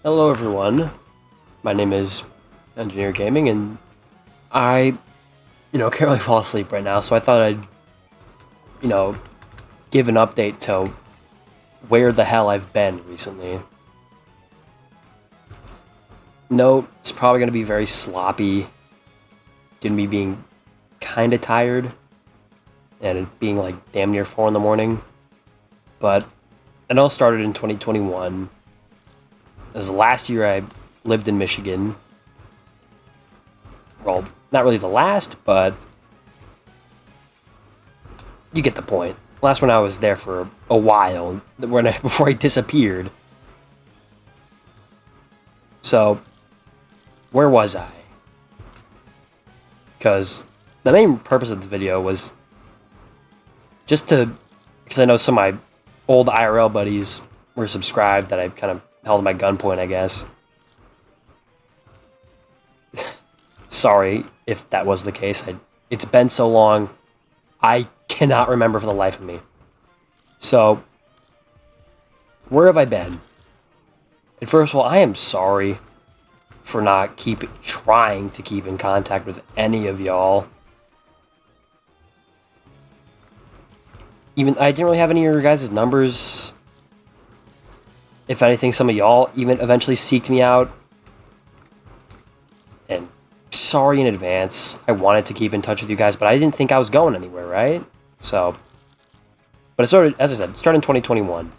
Hello everyone, my name is Engineer Gaming and I, can't really fall asleep right now, so I thought I'd, give an update to where the hell I've been recently. No, it's probably going to be very sloppy, due to me being kinda tired, and it being like damn near 4 in the morning, but it all started in 2021. It was the last year I lived in Michigan. Well, not really the last, but you get the point. Last one I was there for a while, before I disappeared. So, where was I? Because the main purpose of the video was just because I know some of my old IRL buddies were subscribed that I kind of held at my gunpoint, I guess. Sorry if that was the case. It's been so long, I cannot remember for the life of me. So, where have I been? And first of all, I am sorry for not trying to keep in contact with any of y'all. I didn't really have any of your guys' numbers. If anything, some of y'all even eventually seeked me out. And sorry in advance. I wanted to keep in touch with you guys, but I didn't think I was going anywhere, right? So, but it started, as I said, it started in 2021.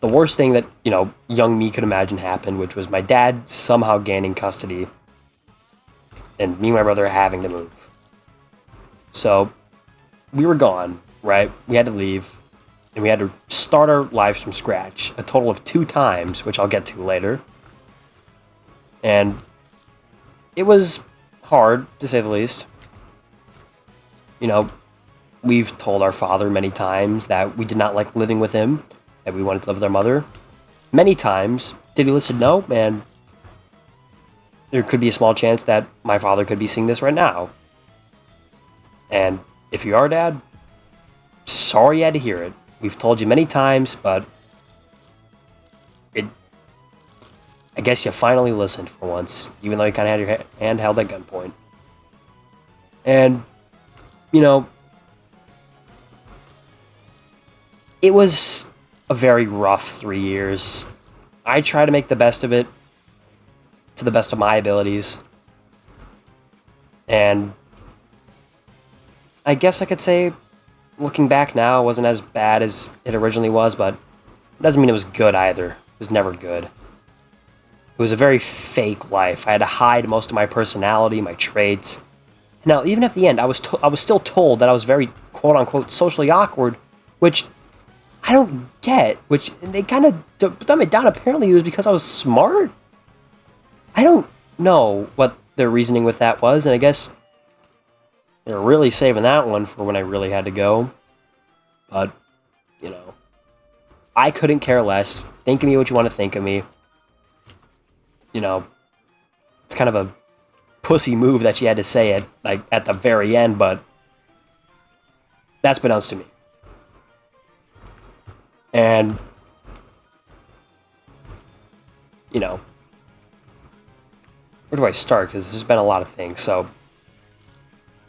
The worst thing that, young me could imagine happened, which was my dad somehow gaining custody and me and my brother having to move. So, we were gone, right? We had to leave. And we had to start our lives from scratch, a total of 2 times, which I'll get to later. And it was hard, to say the least. We've told our father many times that we did not like living with him, that we wanted to live with our mother. Many times, did he listen? No, and there could be a small chance that my father could be seeing this right now. And if you are, Dad, sorry you had to hear it. We've told you many times, but I guess you finally listened for once, even though you kind of had your hand held at gunpoint. And, it was a very rough 3 years. I try to make the best of it, to the best of my abilities. And I guess I could say, looking back now, it wasn't as bad as it originally was, but it doesn't mean it was good either. It was never good. It was a very fake life. I had to hide most of my personality, my traits. Now, even at the end, I was still told that I was very quote-unquote socially awkward, which I don't get. Which they kind of dumb it down. Apparently, it was because I was smart. I don't know what their reasoning with that was, and I guess they're really saving that one for when I really had to go. But, I couldn't care less. Think of me what you want to think of me. It's kind of a pussy move that she had to say it, at the very end, but that's pronounced to me. And, where do I start? Because there's been a lot of things, so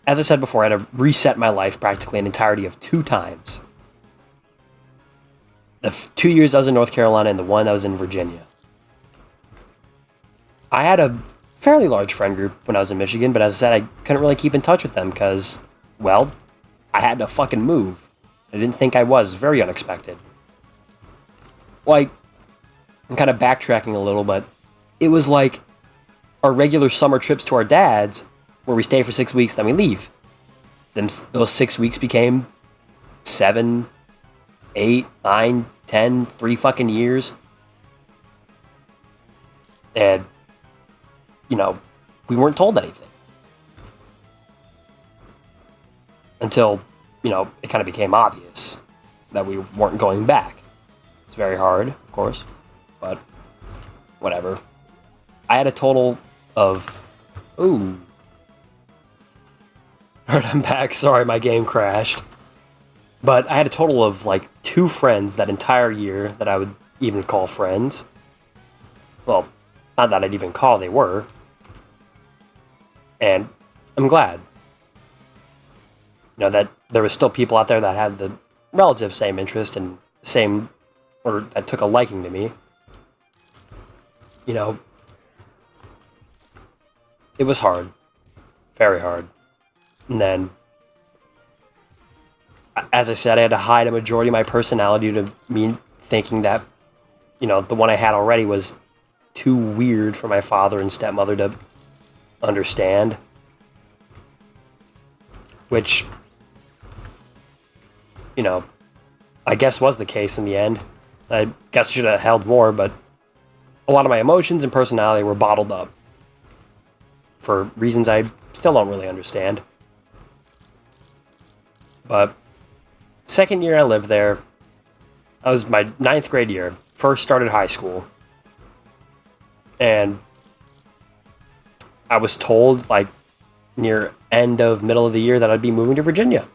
as I said before, I had to reset my life practically an entirety of 2 times. The 2 years I was in North Carolina and the one I was in Virginia. I had a fairly large friend group when I was in Michigan, but as I said, I couldn't really keep in touch with them because, well, I had to fucking move. I didn't think I was. Very unexpected. I'm kind of backtracking a little, but it was like our regular summer trips to our dad's, where we stay for 6 weeks, then we leave. Then those 6 weeks became 7, 8, 9, 10, 3 fucking years. And, we weren't told anything. Until, it kind of became obvious that we weren't going back. It's very hard, of course, but whatever. I had a total of... Ooh. Alright, I'm back. Sorry, my game crashed. But I had a total of, 2 friends that entire year that I would even call friends. Well, not that I'd even call they were. And I'm glad. That there was still people out there that had the relative same interest and same, or that took a liking to me. It was hard. Very hard. And then, as I said, I had to hide a majority of my personality to me thinking that, the one I had already was too weird for my father and stepmother to understand. Which, I guess was the case in the end. I guess I should have held more, but a lot of my emotions and personality were bottled up for reasons I still don't really understand. But second year I lived there, that was my 9th grade year. First started high school. And I was told, near end of middle of the year, that I'd be moving to Virginia.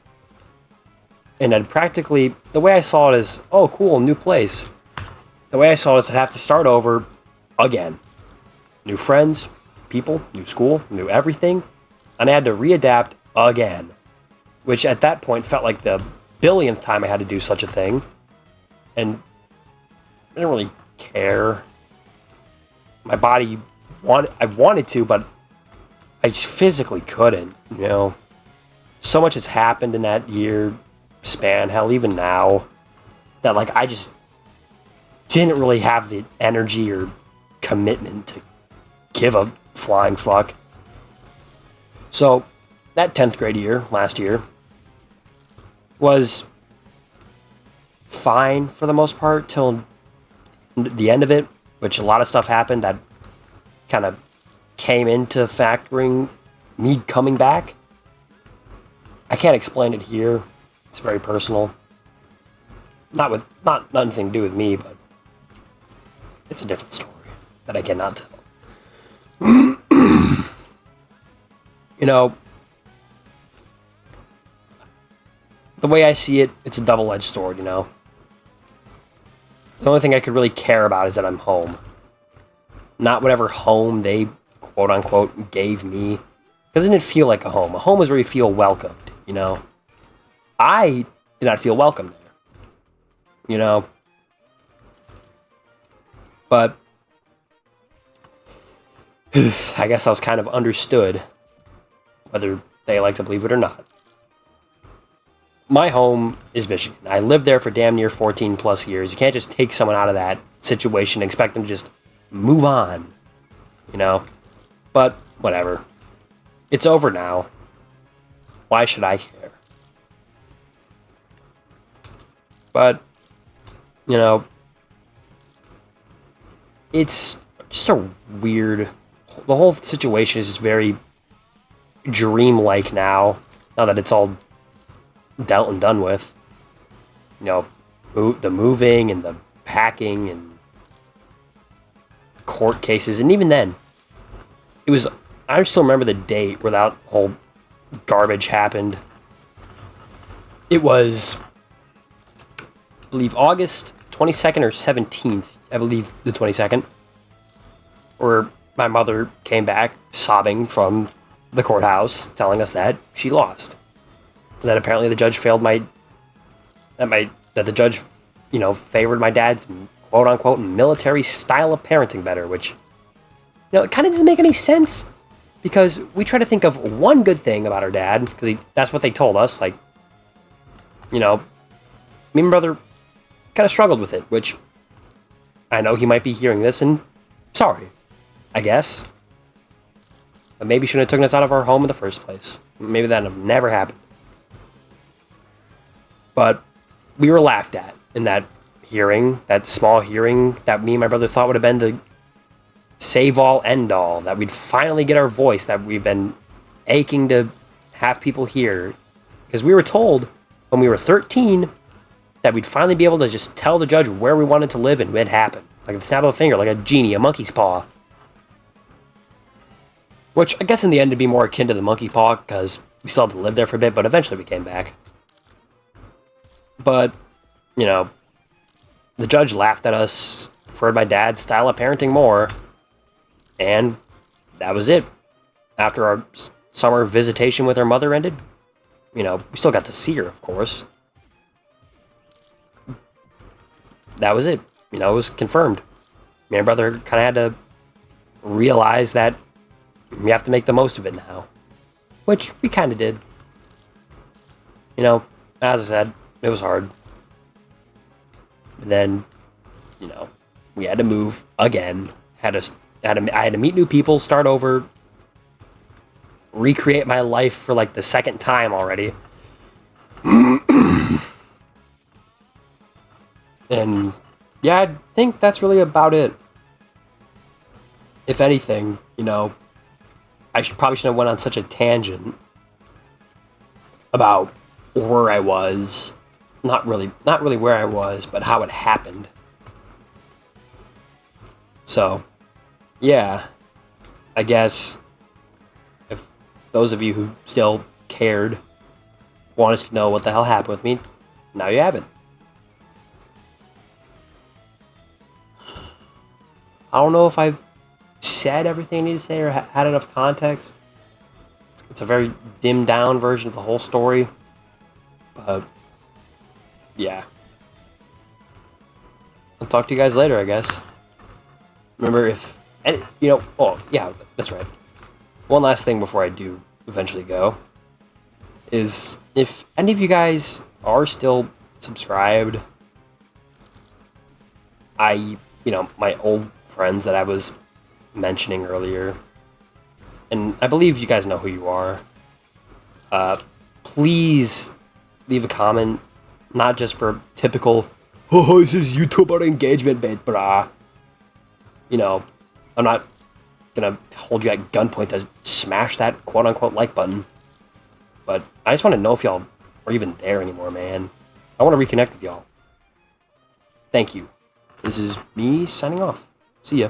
And I'd practically, the way I saw it is, oh, cool, new place. The way I saw it is I'd have to start over again. New friends, people, new school, new everything. And I had to readapt again. Which at that point felt like the billionth time I had to do such a thing. And I didn't really care. My body, I wanted to, but I just physically couldn't, So much has happened in that year span, hell, even now, that, I just didn't really have the energy or commitment to give a flying fuck. So, that 10th grade year, last year, was fine for the most part till the end of it, which a lot of stuff happened that kind of came into factoring me coming back. I can't explain it here. It's very personal. Not nothing to do with me, but it's a different story that I cannot tell. The way I see it, it's a double-edged sword, The only thing I could really care about is that I'm home. Not whatever home they, quote-unquote, gave me. Doesn't it feel like a home? A home is where you feel welcomed, I did not feel welcome there. But I guess I was kind of understood, whether they like to believe it or not. My home is Michigan. I lived there for damn near 14 plus years. You can't just take someone out of that situation and expect them to just move on, But whatever. It's over now. Why should I care? But, it's just a weird... The whole situation is just very dreamlike now that it's all dealt and done with. The moving and the packing and court cases. And even then, I still remember the date where that whole garbage happened. It was, I believe, August 22nd or 17th. I believe the 22nd. Where my mother came back sobbing from the courthouse telling us that she lost. That apparently the judge that the judge, favored my dad's quote unquote military style of parenting better, which, it kind of doesn't make any sense because we try to think of one good thing about our dad because that's what they told us. Me and my brother kind of struggled with it, which I know he might be hearing this and sorry, I guess. But maybe shouldn't have taken us out of our home in the first place. Maybe that would have never happened. But we were laughed at in that hearing, that small hearing that me and my brother thought would have been the save-all, end-all, that we'd finally get our voice, that we've been aching to have people hear. Because we were told when we were 13 that we'd finally be able to just tell the judge where we wanted to live and it'd happen. Like the snap of a finger, like a genie, a monkey's paw. Which I guess in the end it'd be more akin to the monkey paw because we still had to live there for a bit, but eventually we came back. But, the judge laughed at us, preferred my dad's style of parenting more, And that was it. After our summer visitation with her mother ended, we still got to see her, of course. That was it. It was confirmed. Me and my brother kind of had to realize that we have to make the most of it now. Which we kind of did. As I said, it was hard. And then, we had to move again. I had to meet new people, start over, recreate my life for like the second time already. And yeah, I think that's really about it. If anything, I probably shouldn't have went on such a tangent about where I was. Not really where I was, but how it happened. So, yeah, I guess if those of you who still cared wanted to know what the hell happened with me, now you have it. I don't know if I've said everything I need to say or had enough context. It's a very dimmed down version of the whole story. But, yeah. I'll talk to you guys later, I guess. Remember, oh, yeah, that's right. One last thing before I do eventually go is if any of you guys are still subscribed, my old friends that I was mentioning earlier, and I believe you guys know who you are, please leave a comment, not just for typical, oh, this is YouTuber engagement bait, brah. I'm not gonna hold you at gunpoint to smash that quote-unquote like button, but I just want to know if y'all are even there anymore, man. I want to reconnect with y'all. Thank you. This is me signing off. See ya.